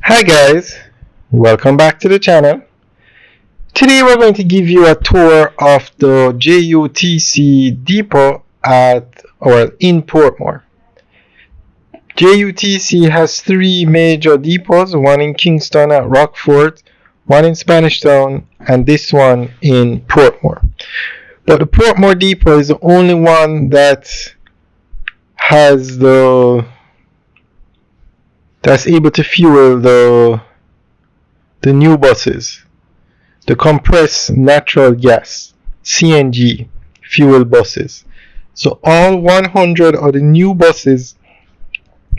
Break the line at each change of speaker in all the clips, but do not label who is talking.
Hi guys, welcome back to the channel. Today we're going to give you a tour of the JUTC depot in Portmore. JUTC has three major depots, one in Kingston at Rockfort, one in Spanish Town, and this one in Portmore. But the Portmore depot is the only one that's able to fuel the new buses, the compressed natural gas CNG fuel buses. So all 100 of the new buses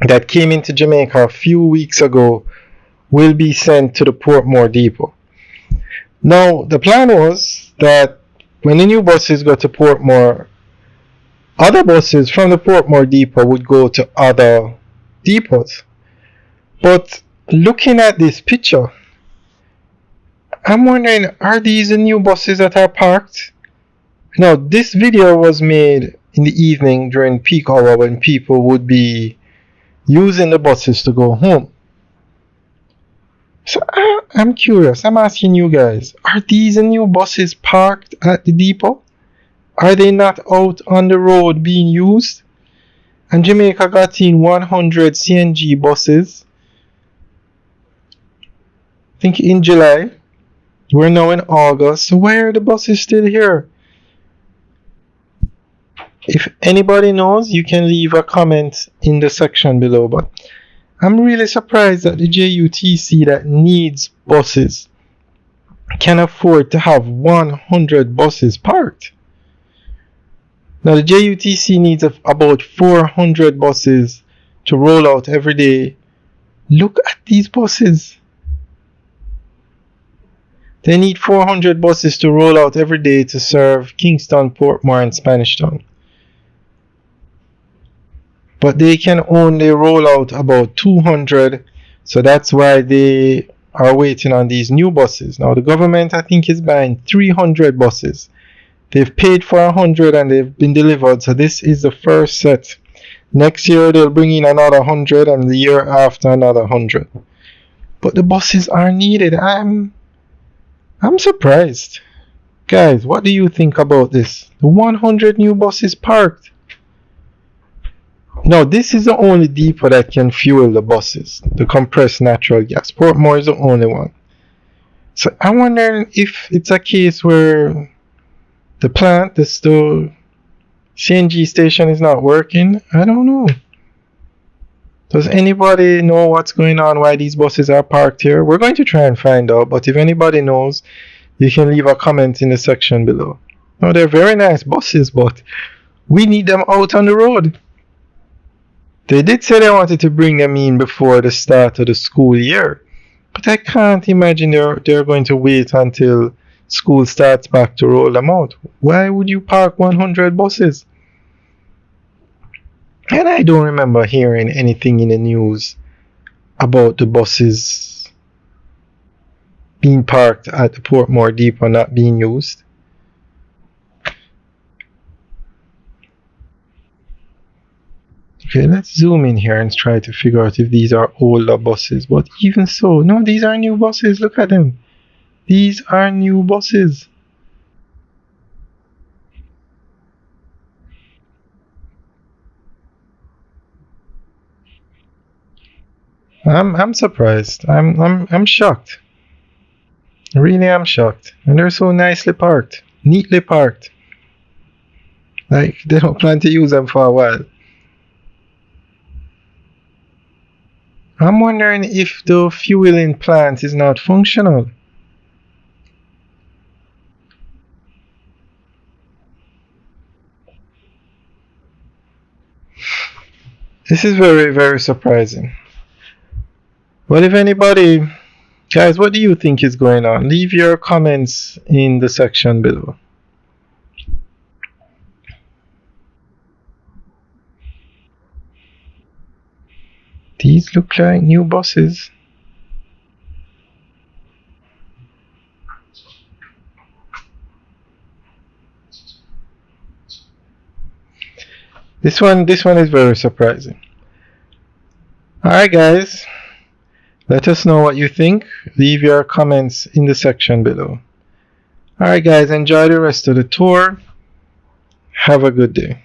that came into Jamaica a few weeks ago will be sent to the Portmore Depot. Now the plan was that when the new buses go to Portmore, other buses from the Portmore Depot would go to other depots. But looking at this picture, I'm wondering, are these the new buses that are parked? Now, this video was made in the evening during peak hour when people would be using the buses to go home. So I'm curious, I'm asking you guys, are these the new buses parked at the depot? Are they not out on the road being used? And Jamaica got in 100 CNG buses, I think in July. We're now in August, so why are the buses still here? If anybody knows, you can leave a comment in the section below, but I'm really surprised that the JUTC that needs buses can afford to have 100 buses parked. Now the JUTC needs about 400 buses to roll out every day. Look at these buses. They need 400 buses to roll out every day to serve Kingston, Portmore, and Spanish Town. But they can only roll out about 200, so that's why they are waiting on these new buses. Now the government, I think, is buying 300 buses. They've paid for 100 and they've been delivered, so this is the first set. Next year they'll bring in another 100 and the year after another 100. But the buses are needed. I'm surprised. Guys, what do you think about this? The 100 new buses parked. Now, this is the only depot that can fuel the buses, the compressed natural gas. Portmore is the only one. So I'm wondering if it's a case where the CNG station is not working. I don't know. Does anybody know what's going on, why these buses are parked here? We're going to try and find out, but if anybody knows, you can leave a comment in the section below. Now, they're very nice buses, but we need them out on the road. They did say they wanted to bring them in before the start of the school year, but I can't imagine they're going to wait until school starts back to roll them out. Why would you park 100 buses? And I don't remember hearing anything in the news about the buses being parked at the Portmore Depot not being used. Okay, let's zoom in here and try to figure out if these are older buses. But even so, no, these are new buses. Look at them. These are new buses. I'm surprised. I'm shocked. Really, I'm shocked. And they're so nicely parked, neatly parked. Like they don't plan to use them for a while. I'm wondering if the fueling plant is not functional. This is very, very surprising. Well, if anybody, guys, what do you think is going on? Leave your comments in the section below. These look like new buses. This one is very surprising. Alright guys, Let us know what you think. Leave your comments in the section below. Alright guys, enjoy the rest of the tour. Have a good day.